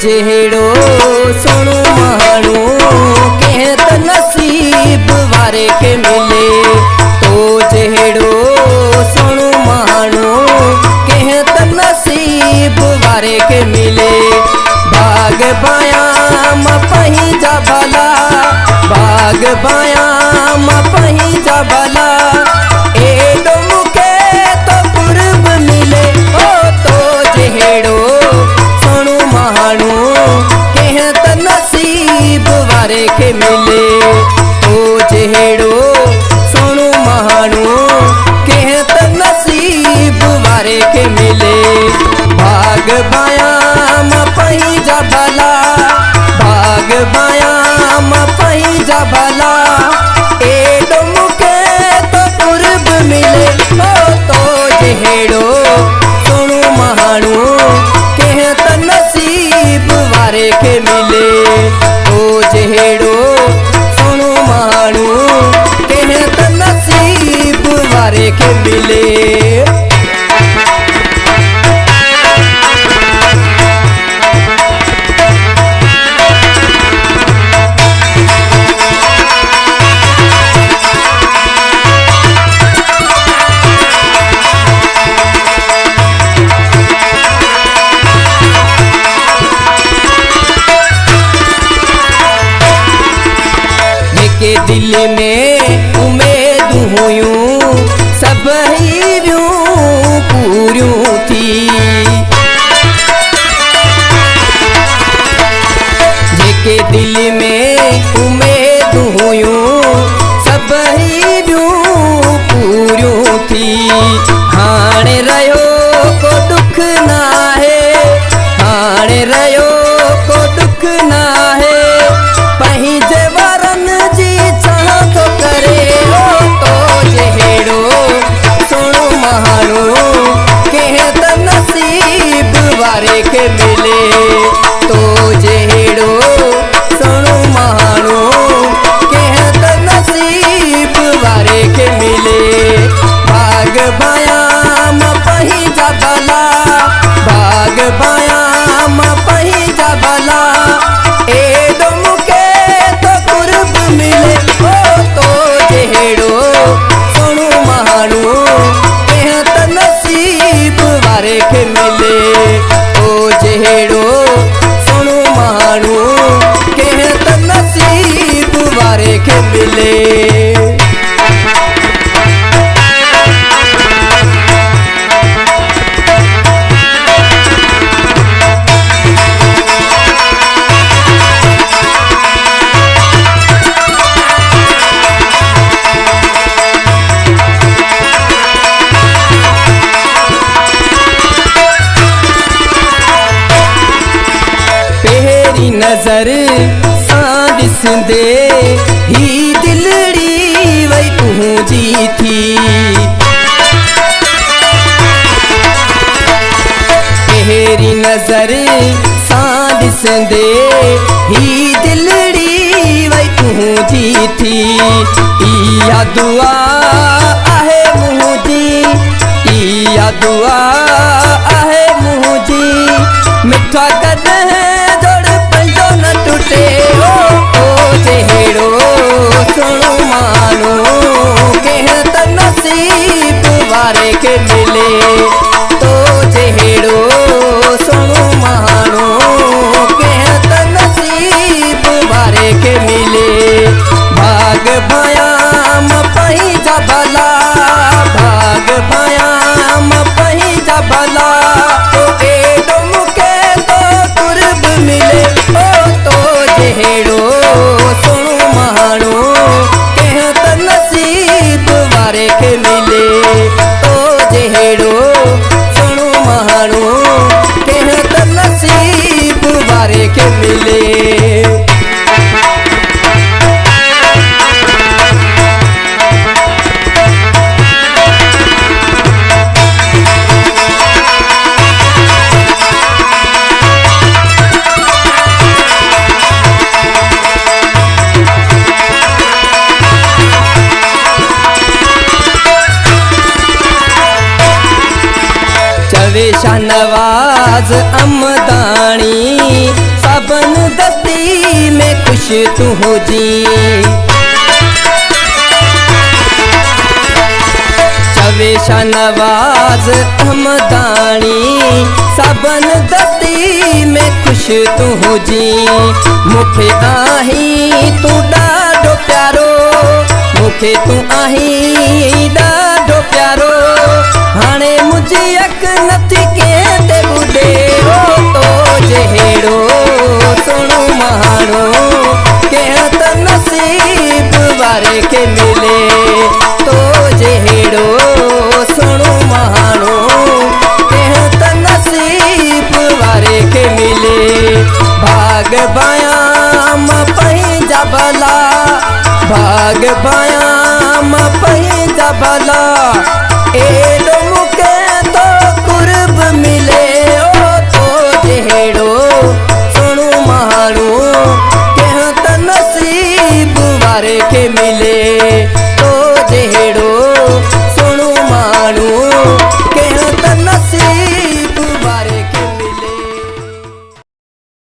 जहिड़ो सोणो माण्हू कंहिं त नसीब वारे खे मिले। तो जहिड़ो सोणो माण्हू कंहिं त नसीब वारे खे मिले। भाग बायां मां पंहिंजा भला, भाग बायां मां पंहिंजा भला, एॾो मूंखे तो कुर्ब मिले। ओ तो जहिड़ो सोणो माण्हू कंहिं त नसीब वारे खे मिले। तो जहिड़ो सोणो माण्हू कंहिं त नसीब वारे खे मिले। भाग बायां मां पंहिंजा भला, भाग बायां मां पंहिंजा भला, एॾो मूंखे तो कुर्ब मिले। ओ तो जहिड़ो सोणो माण्हू कंहिं त नसीब वारे खे मिले। तो जहिड़ो सोणो माण्हू कंहिं त नसीब वारे खे मिले। के दिल में उम्मीद हुयूं सभई वियूं पूरियूं थी। जेके दिल में उम्मीद हुयूं सभई वियूं पूरियूं थी। हाणे रहियो को दुख नाहे, हाणे रहियो को दुख नाहे, पंहिंजे वारनि जी चाह थो करे। ओ तो जहिड़ो सोणो माण्हू कंहिं त नसीब वारे खे मिले। तो जहिड़ो सोणो माण्हू कंहिं त नसीब वारे खे मिले। भाग बायां मां पंहिंजा भला, भाग बायां मां पंहिंजा भला, एॾो मूंखे तो कुर्ब मिले। ओ तो जहिड़ो सोणो माण्हू कंहिं त नसीब वारे खे मिले। ओ जहिड़ो सोणो माण्हू कंहिं त नसीब वारे खे मिले। नज़र सां ॾिसंदे ही दिलड़ी वई तुंहिंजी थी। पहिरीं नज़र सां ॾिसंदे ही दिलड़ी वई तुंहिंजी थी। इहा दुआ आहे मुंहिंजी, इहा दुआ आहे मुंहिंजी, मिठा कॾहिं न टूटे। ओ जहिड़ो सोणो माण्हू कंहिं त नसीब वारे खे मिले। तो जहिड़ो सोणो माण्हू कंहिं त नसीब वारे खे मिले। भाग बायां मां पंहिंजा भला, भाग बायां मां पंहिंजा भला, एॾो मूंखे तो कुर्ब मिले। ओ तो जहिड़ो सोणो माण्हू कंहिं त नसीब वारे खे मिले। तो जहिड़ो सोणो माण्हू कंहिं त नसीब वारे खे मिले। शाहनवाज अमदानी तू हुजी। चवे शाहनवाज हमदानी सबन दती में खुश तू हुजी। मुखे आही तू ॾाढो प्यारो, मुखे तू आही ॾाढो प्यारो। हाणे मुझी अक नथी कंहिं ते ॿुधेरो, तो जहिड़ो सुहिणो माण्हू कंहिं त नसीब वारे खे मिले। तो जहिड़ो सुहिणो माण्हू कंहिं त नसीब वारे खे मिले। भाग बायां मां पंहिंजा भला, भाग बायां मां पंहिंजा भला। एॾो मूंखे तो कुर्ब मिले, ओ तो जहिड़ो सुहिणो माण्हू कंहिं त नसीब वारे खे मिले।